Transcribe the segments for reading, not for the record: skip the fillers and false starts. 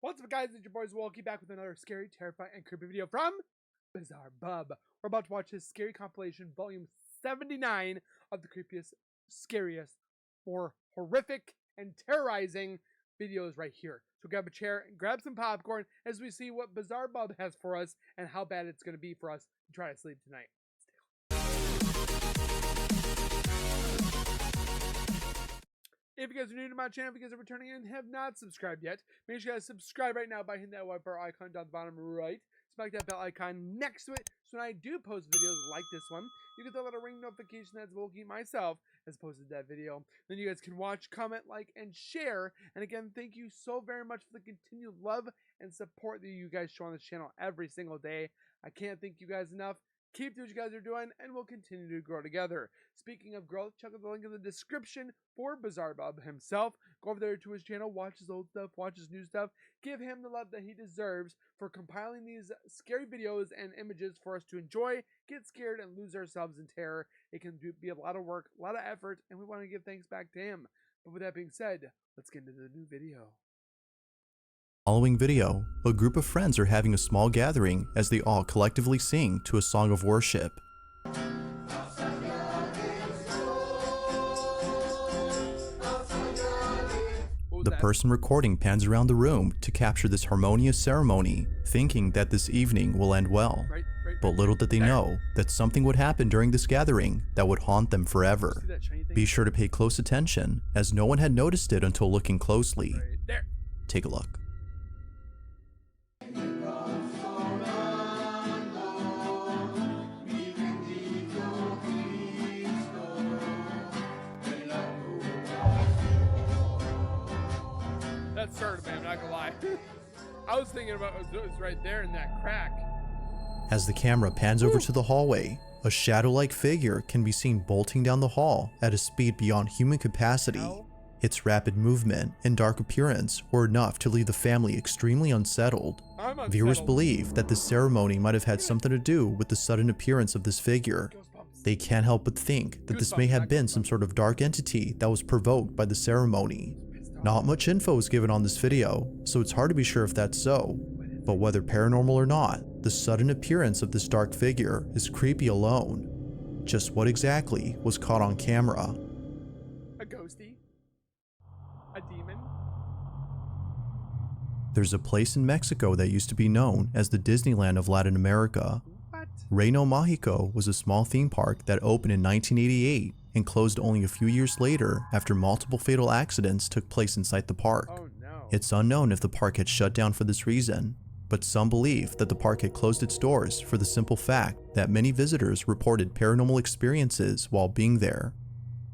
What's up, guys? It's your boy Zowoki back with another scary, terrifying, and creepy video from BizarreBub. We're about to watch his scary compilation, volume 79 of the creepiest, scariest, more horrific, and terrorizing videos right here. So grab a chair and grab some popcorn as we see what BizarreBub has for us and how bad it's going to be for us to try to sleep tonight. If you guys are new to my channel, if you guys are returning and have not subscribed yet, make sure you guys subscribe right now by hitting that white bar icon down the bottom right. Smack that bell icon next to it, so when I do post videos like this one, you get that little ring notification that Zowoki myself has posted that video. Then you guys can watch, comment, like, and share. And again, thank you so very much for the continued love and support that you guys show on this channel every single day. I can't thank you guys enough. Keep doing what you guys are doing, and we'll continue to grow together. Speaking of growth, check out the link in the description for BizarreBub himself. Go over there to his channel, watch his old stuff, watch his new stuff. Give him the love that he deserves for compiling these scary videos and images for us to enjoy, get scared, and lose ourselves in terror. It can be a lot of work, a lot of effort, and we want to give thanks back to him. But with that being said, let's get into the new video. Following video, a group of friends are having a small gathering as they all collectively sing to a song of worship. The person recording pans around the room to capture this harmonious ceremony, thinking that this evening will end well. But little did they know that something would happen during this gathering that would haunt them forever. Be sure to pay close attention, as no one had noticed it until looking closely. Take a look. That started me, I'm not gonna lie. I was thinking about it was right there in that crack. As the camera pans over to the hallway, a shadow-like figure can be seen bolting down the hall at a speed beyond human capacity. Its rapid movement and dark appearance were enough to leave the family extremely unsettled. Viewers believe that this ceremony might have had something to do with the sudden appearance of this figure. They can't help but think that this may have been some sort of dark entity that was provoked by the ceremony. Not much info is given on this video, so it's hard to be sure if that's so. But whether paranormal or not, the sudden appearance of this dark figure is creepy alone. Just what exactly was caught on camera? A ghosty? A demon? There's a place in Mexico that used to be known as the Disneyland of Latin America. What? Reino Mágico was a small theme park that opened in 1988 and closed only a few years later after multiple fatal accidents took place inside the park. Oh no. It's unknown if the park had shut down for this reason, but some believe that the park had closed its doors for the simple fact that many visitors reported paranormal experiences while being there.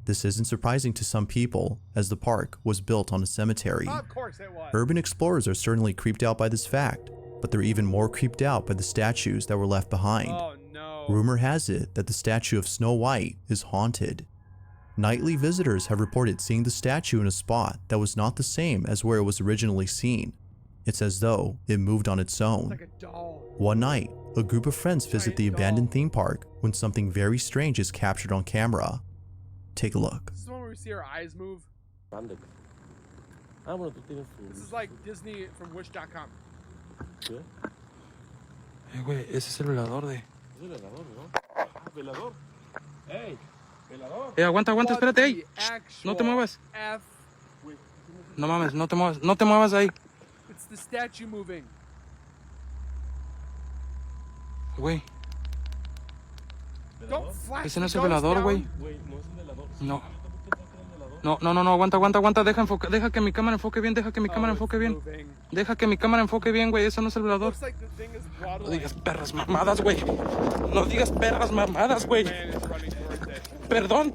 This isn't surprising to some people, as the park was built on a cemetery. Of course it was. Urban explorers are certainly creeped out by this fact, but they're even more creeped out by the statues that were left behind. Oh no. Rumor has it that the statue of Snow White is haunted. Nightly visitors have reported seeing the statue in a spot that was not the same as where it was originally seen. It's as though it moved on its own. It's like a doll. One night, a group of friends visit the abandoned theme park when something very strange is captured on camera. Take a look. This is the one where we see our eyes move. This is like Disney from Wish.com. Güey, ese es el velador de... ¿Velador? ¡Ey! ¿Velador? Aguanta, espérate, ey. No te muevas. F. No mames, no te muevas. No te muevas ahí. It's the statue moving. Güey, Don't flash ese no es the el velador, ghost güey. down. Güey, no es un velador. No. No, aguanta. Deja que mi cámara enfoque bien, deja que mi cámara enfoque bien. Moving. Deja que mi cámara enfoque bien, güey. Eso no es el velador. Looks like the thing is No waddling. digas perras mamadas, güey. No digas perras mamadas, güey. Man is running towards it. Perdón.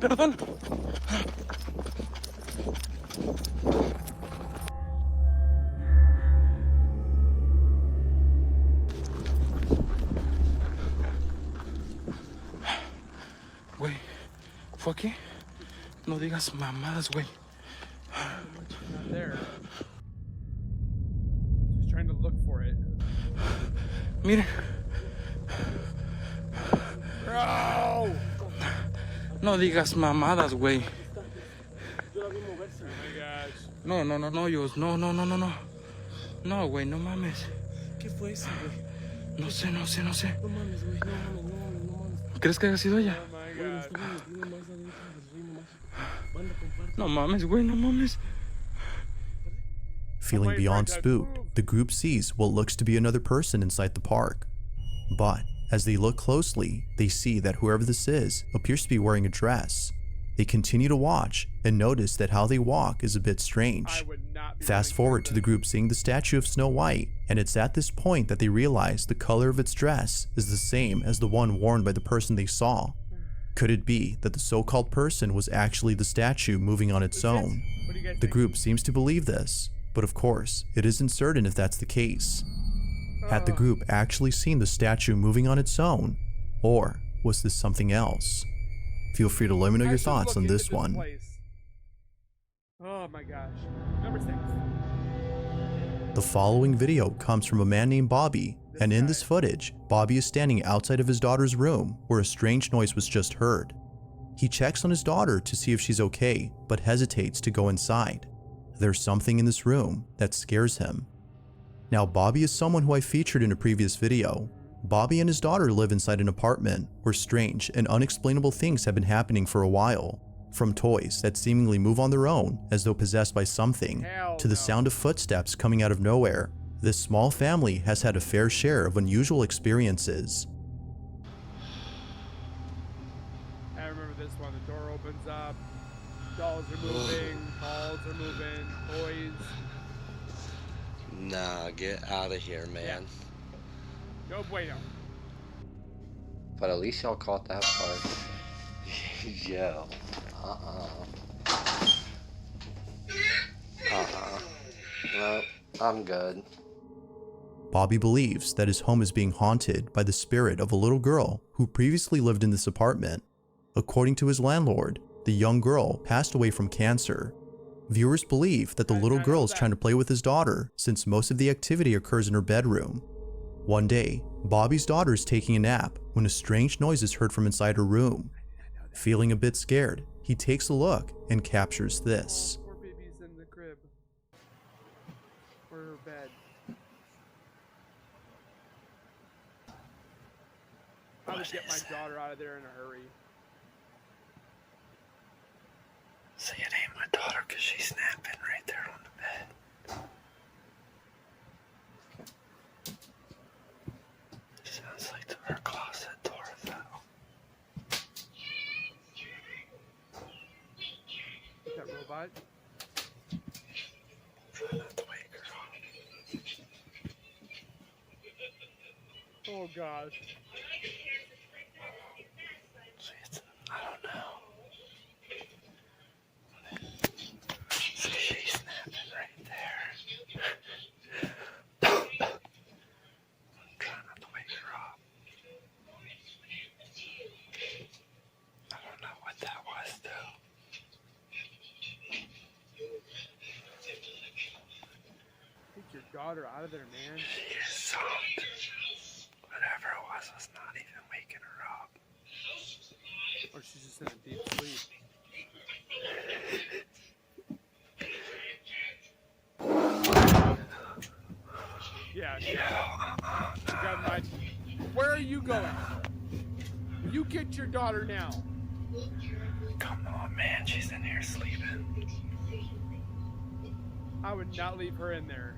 Güey, ¿fue aquí? No digas mamadas, güey. Not there. Just trying to look for it. Mire. Bro! No digas mamadas, güey. Oh my gosh. No, Yus. No. No, güey, no mames. ¿Qué fue eso, güey? No sé, no sé, no sé. No mames, güey, no mames, no mames, no mames. ¿Crees que haya sido ella? Oh my Güey, nos god. estamos metiendo más adentro del reino mágico. Banda, comparte. No mames, güey, no mames. Feeling my beyond God, spooked, move. the group sees what looks to be another person inside the park. But as they look closely, they see that whoever this is appears to be wearing a dress. They continue to watch and notice that how they walk is a bit I strange. would not be Fast running forward towards to the this. group seeing the statue of Snow White, and it's at this point that they realize the color of its dress is the same as the one worn by the person they saw. Could it be that the so-called person was actually the statue moving on its Is it? own? What do you guys The think? group seems to believe this, but of course, it isn't certain if that's the case. Had the group actually seen the statue moving on its own, or was this something else? Feel free to let me know I your should thoughts look on into this one. place. Oh my gosh. Number 6. The following video comes from a man named Bobby, and in this footage, Bobby is standing outside of his daughter's room where a strange noise was just heard. He checks on his daughter to see if she's okay, but hesitates to go inside. There's something in this room that scares him. Now, Bobby is someone who I featured in a previous video. Bobby and his daughter live inside an apartment where strange and unexplainable things have been happening for a while. From toys that seemingly move on their own as though possessed by something, Hell to the no. sound of footsteps coming out of nowhere, this small family has had a fair share of unusual experiences. I remember this one. The door opens up. Dolls are moving. Balls are moving. Toys. Nah, get out of here, man. No bueno. But at least y'all caught that part. Yo. No, I'm good. Bobby believes that his home is being haunted by the spirit of a little girl who previously lived in this apartment. According to his landlord, the young girl passed away from cancer. Viewers believe that the little girl is trying to play with his daughter since most of the activity occurs in her bedroom. One day, Bobby's daughter is taking a nap when a strange noise is heard from inside her room. Feeling a bit scared, he takes a look and captures this. Poor baby's in the crib. Or her bed. I would get my daughter out of there in a hurry. See, it ain't my daughter because she's napping right there on the bed. Sounds like her closet door, though. That robot. Try not to wake her up. Oh gosh. See, I don't know. See, she's snapping right there. I'm trying not to wake her up. I don't know what that was, though. Take your daughter out of there, man. She is soft. Whatever it was not even waking her up. Or she's just in a deep sleep. Yeah, you got my. Where are you going? You get your daughter now. Come on, man. She's in here sleeping. I would not leave her in there.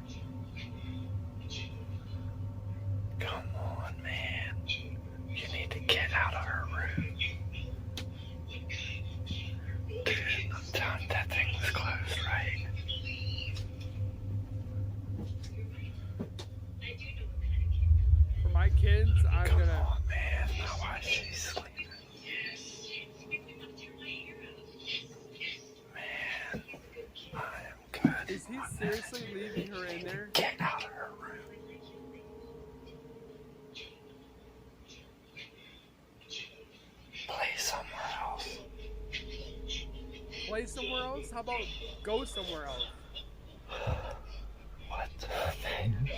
Come on, man. You need to get out of her room. Dude, I'm telling you, that thing was closed, right? For my kids, I'm Come gonna. on, man. Now why is she sleeping? Man, I am good. Is he seriously leaving her in there? Get out of her room. Play somewhere else. Play somewhere else? How about go somewhere else? What the thing?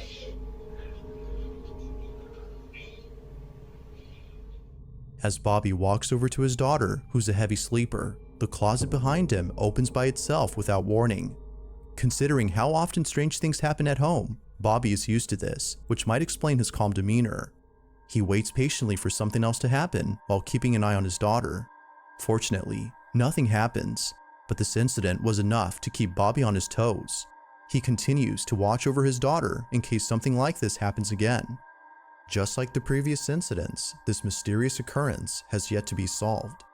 As Bobby walks over to his daughter, who's a heavy sleeper, the closet behind him opens by itself without warning. Considering how often strange things happen at home, Bobby is used to this, which might explain his calm demeanor. He waits patiently for something else to happen while keeping an eye on his daughter. Fortunately, nothing happens, but this incident was enough to keep Bobby on his toes. He continues to watch over his daughter in case something like this happens again. Just like the previous incidents, this mysterious occurrence has yet to be solved.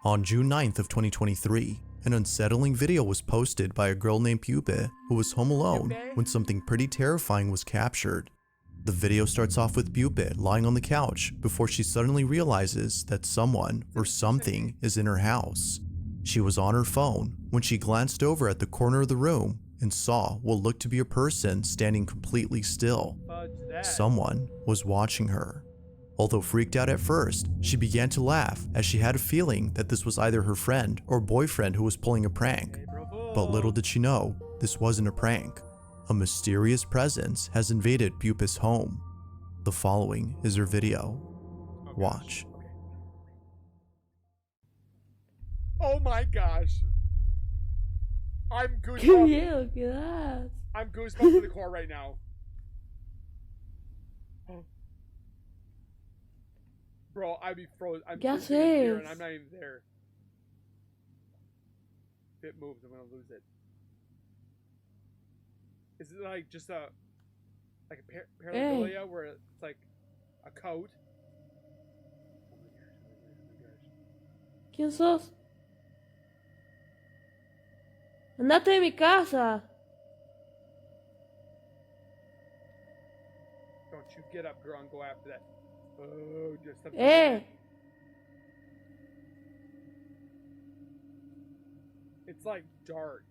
On June 9th of 2023, an unsettling video was posted by a girl named Pupe who was home alone when something pretty terrifying was captured. The video starts off with Pupe lying on the couch before she suddenly realizes that someone or something is in her house. She was on her phone when she glanced over at the corner of the room and saw what looked to be a person standing completely still. Someone was watching her. Although freaked out at first, she began to laugh as she had a feeling that this was either her friend or boyfriend who was pulling a prank. But little did she know, this wasn't a prank. A mysterious presence has invaded Pupa's home. The following is her video. Watch. Oh my gosh. I'm Qué goosebumps. miedo que das. I'm goosebumps to the core right now. Bro, I'd be frozen. I'm ¿Qué freezing in here haces? and I'm not even there. If it moves, I'm gonna lose it. Is it like just a paraphernalia where it's like a coat? Oh my gosh! Oh my gosh! ¿Quién sos? Andate de mi casa. Don't you get up, girl, and go after that. Oh, just a It's like dark.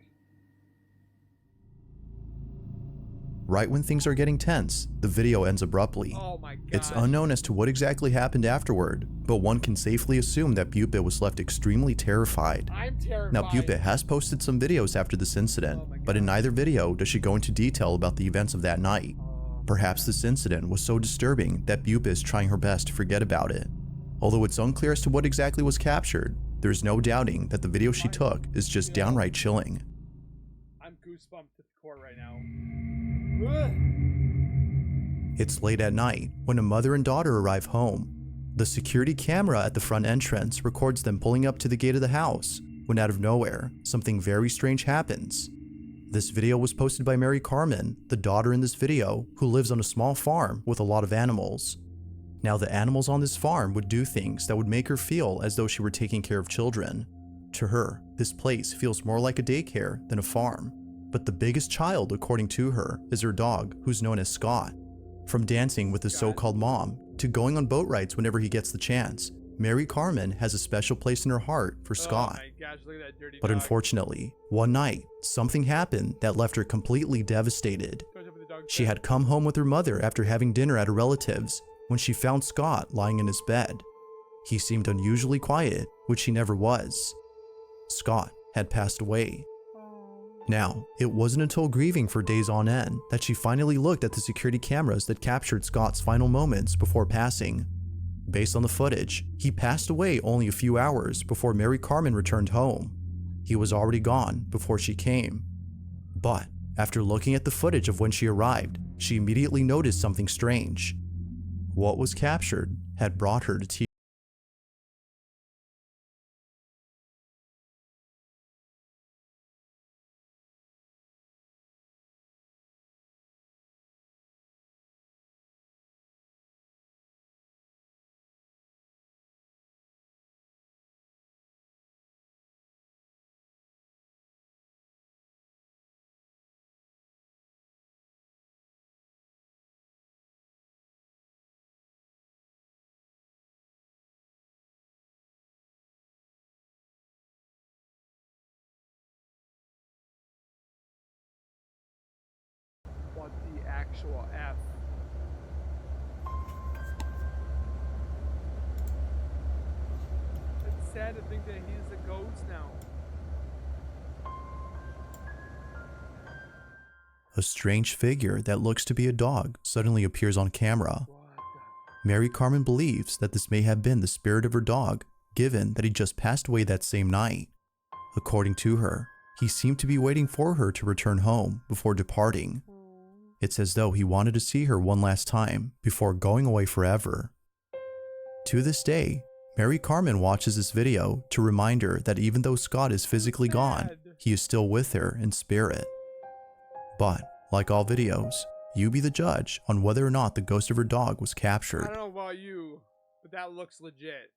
Right when things are getting tense, the video ends abruptly. Oh my god. It's unknown as to what exactly happened afterward, but one can safely assume that Pupa was left extremely terrified. I'm terrified. Now Pupa has posted some videos after this incident, but in neither video does she go into detail about the events of that night. Perhaps this incident was so disturbing that Pupa is trying her best to forget about it. Although it's unclear as to what exactly was captured, there's no doubting that the video she took is just downright chilling. I'm goosebumped to the core right now. It's late at night when a mother and daughter arrive home. The security camera at the front entrance records them pulling up to the gate of the house when out of nowhere, something very strange happens. This video was posted by Mary Carmen, the daughter in this video, who lives on a small farm with a lot of animals. Now the animals on this farm would do things that would make her feel as though she were taking care of children. To her, this place feels more like a daycare than a farm. But the biggest child, according to her, is her dog, who's known as Scott. From dancing with his so-called mom, to going on boat rides whenever he gets the chance, Mary Carmen has a special place in her heart for Scott. Oh my gosh, look at that dirty But dog. unfortunately, one night, something happened that left her completely devastated. Goes over the dog's She bed. had come home with her mother after having dinner at a relative's when she found Scott lying in his bed. He seemed unusually quiet, which he never was. Scott had passed away. Now, it wasn't until grieving for days on end that she finally looked at the security cameras that captured Scott's final moments before passing. Based on the footage, he passed away only a few hours before Mary Carmen returned home. He was already gone before she came. But after looking at the footage of when she arrived, she immediately noticed something strange. What was captured had brought her to tears. What the actual F? It's sad to think that he's a ghost now. A strange figure that looks to be a dog suddenly appears on camera. What the? Mary Carmen believes that this may have been the spirit of her dog, given that he just passed away that same night. According to her, he seemed to be waiting for her to return home before departing. It's as though he wanted to see her one last time before going away forever. To this day, Mary Carmen watches this video to remind her that even though Scott is physically gone, he is still with her in spirit. But, like all videos, you be the judge on whether or not the ghost of her dog was I captured. don't know about you, but that looks legit.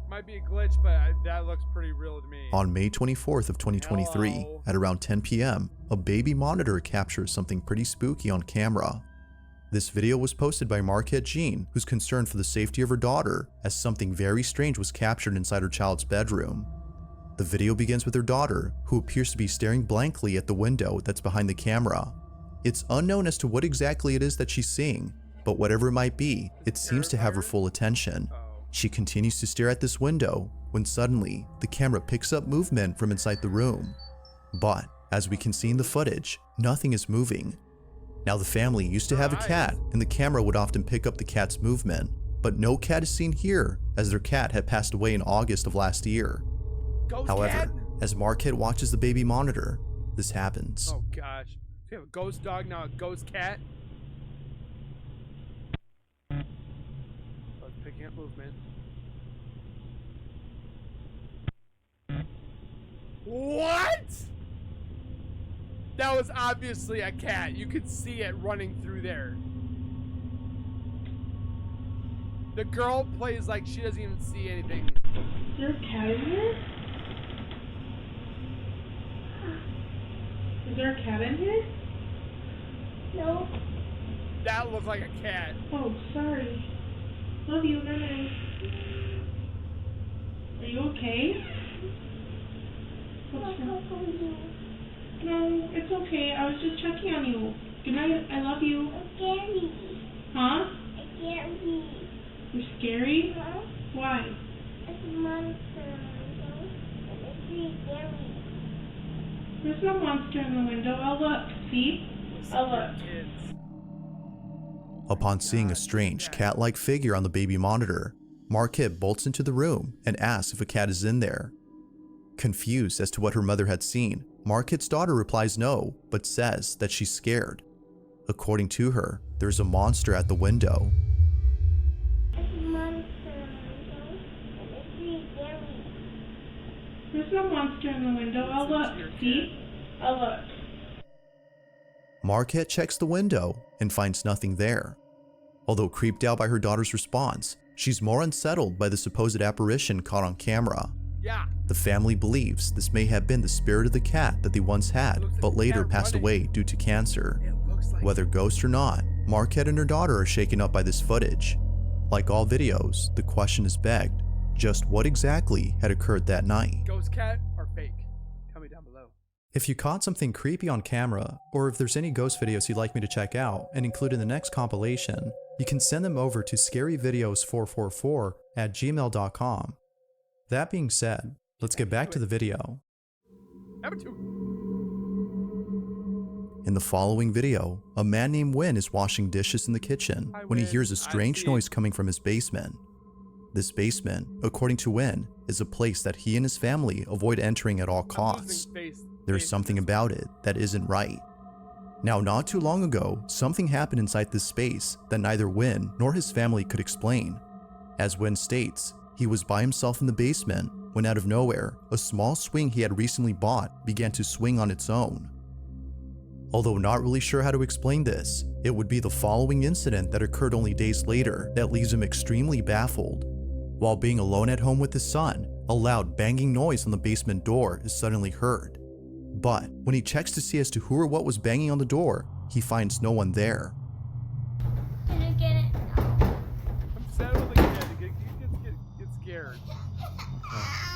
Might be a glitch, but that looks pretty real to me. On May 24th of 2023, Hello. at around 10 p.m., a baby monitor captures something pretty spooky on camera. This video was posted by Marquette Jean, who's concerned for the safety of her daughter, as something very strange was captured inside her child's bedroom. The video begins with her daughter, who appears to be staring blankly at the window that's behind the camera. It's unknown as to what exactly it is that she's seeing, but whatever it might be, it seems to have her full attention. She continues to stare at this window when suddenly the camera picks up movement from inside the room. But as we can see in the footage, nothing is moving. Now the family used to have a cat and the camera would often pick up the cat's movement, but no cat is seen here as their cat had passed away in August of last year. Ghost However, cat? as Marquette watches the baby monitor, this happens. Oh gosh. We have a ghost dog, now a ghost cat. Oh, it's picking up movement. What? That was obviously a cat. You could see it running through there. The girl plays like she doesn't even see anything. Is there a cat in here? Is there a cat in here? No. That looked like a cat. Oh, sorry. Love you, good night. Are you okay? What's wrong? No, it's okay. I was just checking on you. Good night. I love you. I'm scary. Huh? I'm scary. You're scary? Huh? Why? It's a monster. And it's really scary. There's no monster in the window. I'll look. See? I'll look. Kids. Upon seeing a strange cat-like figure on the baby monitor, Marquette bolts into the room and asks if a cat is in there. Confused as to what her mother had seen, Marquette's daughter replies no, but says that she's scared. According to her, there's a monster at the window. It's a monster. And it's really scary. There's no monster in the window. I'll look. See? I'll look. Marquette checks the window and finds nothing there. Although creeped out by her daughter's response, she's more unsettled by the supposed apparition caught on camera. Yeah. The family believes this may have been the spirit of the cat that they once had, but later passed away due to cancer. Whether ghost or not, Marquette and her daughter are shaken up by this footage. Like all videos, the question is begged, just what exactly had occurred that night? Ghost cat or fake? Tell me down below. If you caught something creepy on camera, or if there's any ghost videos you'd like me to check out and include in the next compilation, you can send them over to scaryvideos444@gmail.com. That being said, let's get back to the video. Number 2. In the following video, a man named Win is washing dishes in the kitchen Hi, when he Win. hears a I strange see. noise coming from his basement. This basement, according to Win, is a place that he and his family avoid entering at all costs. There's something about it that isn't right. Now, not too long ago, something happened inside this space that neither Win nor his family could explain. As Win states, he was by himself in the basement when out of nowhere, a small swing he had recently bought began to swing on its own. Although not really sure how to explain this, it would be the following incident that occurred only days later that leaves him extremely baffled. While being alone at home with his son, a loud banging noise on the basement door is suddenly heard. But when he checks to see as to who or what was banging on the door, he finds no one there. Can you get it? I'm settled again. Get scared.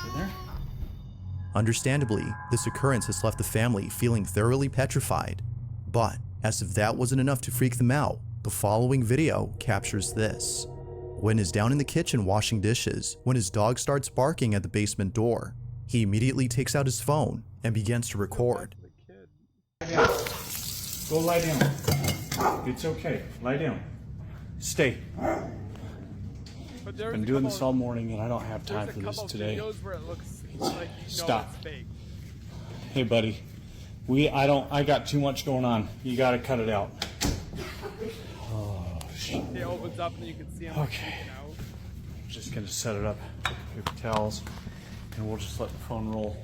You there? Understandably, this occurrence has left the family feeling thoroughly petrified. But as if that wasn't enough to freak them out, the following video captures this. Win is down in the kitchen washing dishes when his dog starts barking at the basement door. He immediately takes out his phone and begins to record. Go lie down. It's okay. Lie down. Stay. But there's Been a doing couple- this all morning and I don't have time there's for a this couple today. videos where it looks Like, you know Stop. it's fake. Hey, buddy. I got too much going on. You gotta cut it out. Oh, shit. It opens up and you can see him like, freaking out. I'm just gonna set it up. Paper towels. And we'll just let the phone roll.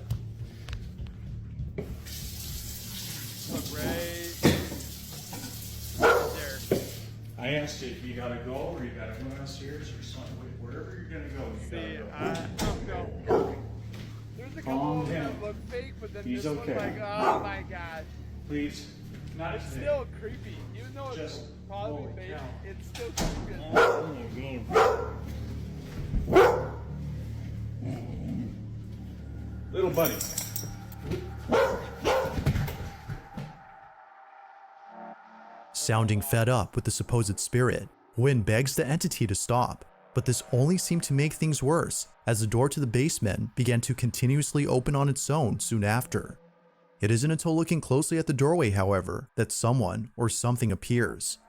Look right there. I asked you if you gotta go or you gotta go downstairs or something. Wherever you're gonna go, you See, gotta go. no. There's a couple Calm of them down. that look fake, but then He's this okay. one's like, oh my gosh. Please. Not It's today. still creepy. Even though it's Just probably holy fake, cow. it's still creepy. Little buddy. Sounding fed up with the supposed spirit, Wynn begs the entity to stop, but this only seemed to make things worse as the door to the basement began to continuously open on its own soon after. It isn't until looking closely at the doorway, however, that someone or something appears.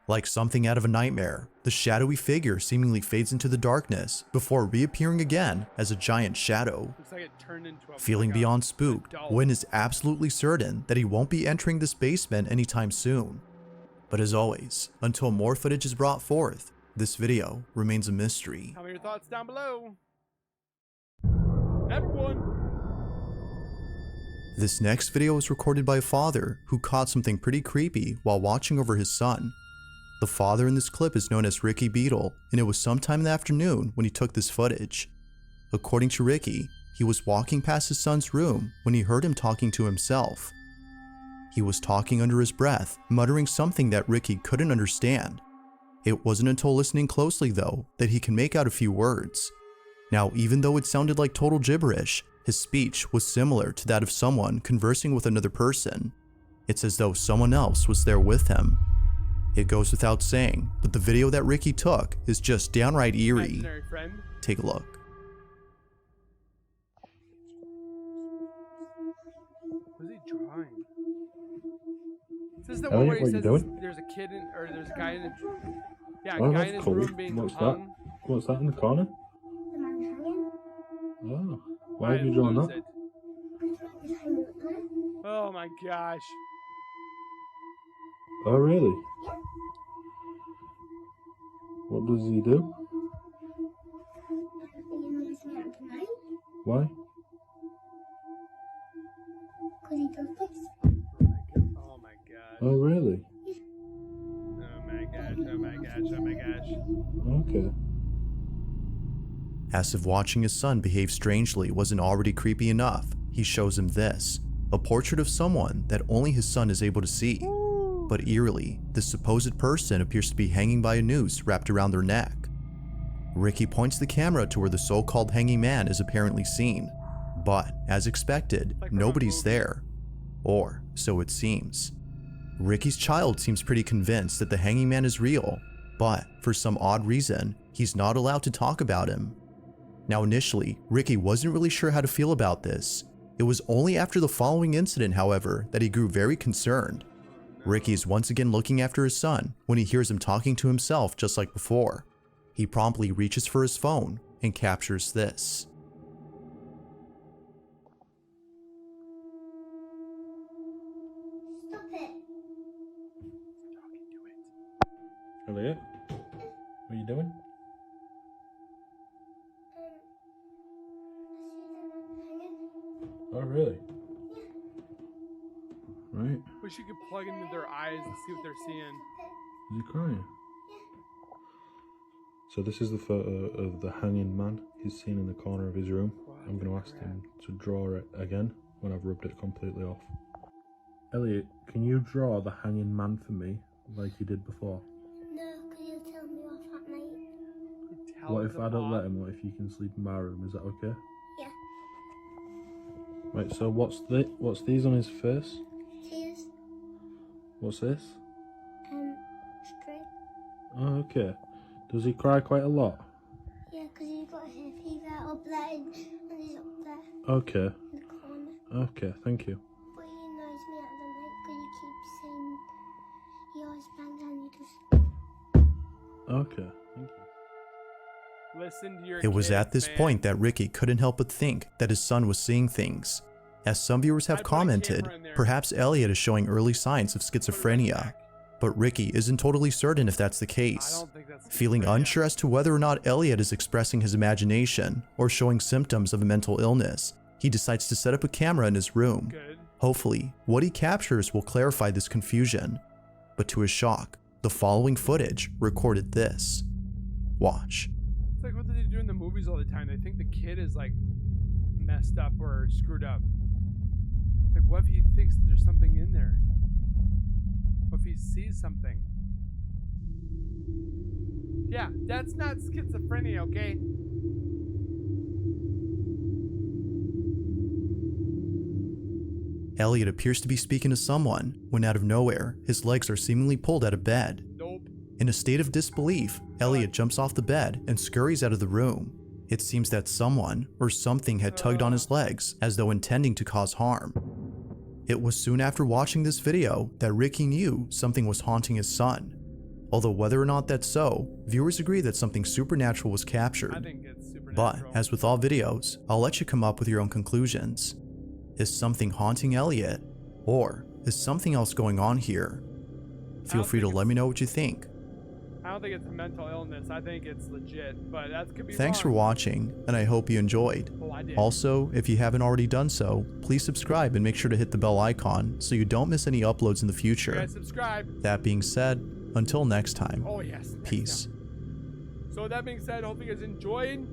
Like something out of a nightmare, the shadowy figure seemingly fades into the darkness before reappearing again as a giant shadow. Looks like it turned into a Feeling like a beyond spooked, doll. Wynn is absolutely certain that he won't be entering this basement anytime soon. But as always, until more footage is brought forth, this video remains a mystery. Tell me your thoughts down below. Everyone. This next video was recorded by a father who caught something pretty creepy while watching over his son. The father in this clip is known as Ricky Beetle, and it was sometime in the afternoon when he took this footage. According to Ricky, he was walking past his son's room when he heard him talking to himself. He was talking under his breath, muttering something that Ricky couldn't understand. It wasn't until listening closely, though, that he can make out a few words. Now, even though it sounded like total gibberish, his speech was similar to that of someone conversing with another person. It's as though someone else was there with him. It goes without saying, but the video that Ricky took is just downright eerie. Imaginary friend. Take a look. What is he drawing? Is this the Elliot, one where he what says you doing? there's a kid in, or there's a guy in a, yeah, a Oh, guy that's in his cool. room being What's hung? that? What's that in the corner? The man hanging. Oh, why have you drawn lose that? it. He's hanging up there. Oh my gosh. Oh, really? What does he do? You notice me out tonight? Why? Because he does this. Oh my gosh. Oh, really? Oh my gosh. Oh my gosh. Oh my gosh. Okay. As if watching his son behave strangely wasn't already creepy enough, he shows him this, a portrait of someone that only his son is able to see. But eerily, this supposed person appears to be hanging by a noose wrapped around their neck. Ricky points the camera to where the so-called hanging man is apparently seen, but as expected, Like nobody's there. Or so it seems. Ricky's child seems pretty convinced that the hanging man is real, but for some odd reason, he's not allowed to talk about him. Now initially, Ricky wasn't really sure how to feel about this. It was only after the following incident, however, that he grew very concerned. Ricky is once again looking after his son when he hears him talking to himself just like before. He promptly reaches for his phone and captures this. Stop it. Elliot? What are you doing? I see the man hanging. Oh, really? Right. Wish you could plug into their eyes and see what they're seeing. Is he crying? So this is the photo of the hanging man he's seen in the corner of his room. I'm going to ask him to draw it again when I've rubbed it completely off. Elliot, can you draw the hanging man for me like you did before? No, because he'll tell me off at night. Tell What if them I don't off. let him? What if you can sleep in my room? Is that okay? Yeah. Right, so what's these on his face? Tears. What's this? Straight. Oh, okay. Does he cry quite a lot? Yeah, because he's got hay fever up there and he's up there Okay. in the corner. Okay, thank you. But he annoys me at the night because he keeps saying he always bangs and he just... Okay, thank you. Listen to your It was kids, at this man. point that Ricky couldn't help but think that his son was seeing things. As some viewers have I'd put a commented, camera in there. perhaps Elliot is showing early signs of schizophrenia, but Ricky isn't totally certain if that's the I case. don't think that's Feeling schizophrenia. unsure as to whether or not Elliot is expressing his imagination or showing symptoms of a mental illness, he decides to set up a camera in his room. Good. Hopefully, what he captures will clarify this confusion. But to his shock, the following footage recorded this. Watch. It's like what they do in the movies all the time. They think the kid is like messed up or screwed up. Like, what if he thinks that there's something in there? What if he sees something? Yeah, that's not schizophrenia, okay? Elliot appears to be speaking to someone when out of nowhere, his legs are seemingly pulled out of bed. Nope. In a state of disbelief, Elliot jumps off the bed and scurries out of the room. It seems that someone or something had tugged on his legs as though intending to cause harm. It was soon after watching this video that Ricky knew something was haunting his son. Although whether or not that's so, viewers agree that something supernatural was I captured. think it's supernatural. But, as with all videos, I'll let you come up with your own conclusions. Is something haunting Elliot? Or is something else going on here? Feel free to let me know what you think. I don't think it's a mental illness. I think it's legit, but that could be Thanks for wrong. watching, and I hope you enjoyed. Oh, I did. Also, if you haven't already done so, please subscribe and make sure to hit the bell icon so you don't miss any uploads in the You future. guys subscribe. That being said, until next time, Oh, yes. next peace. time. So with that being said, hope you guys enjoyed.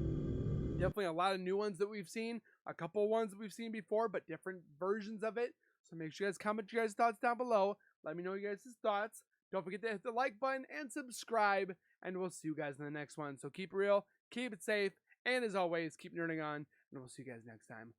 Definitely a lot of new ones that we've seen. A couple ones that we've seen before, but different versions of it. So make sure you guys comment your guys' thoughts down below. Let me know your guys' thoughts. Don't forget to hit the like button and subscribe. And we'll see you guys in the next one. So keep it real, keep it safe, and as always, keep nerding on. And we'll see you guys next time.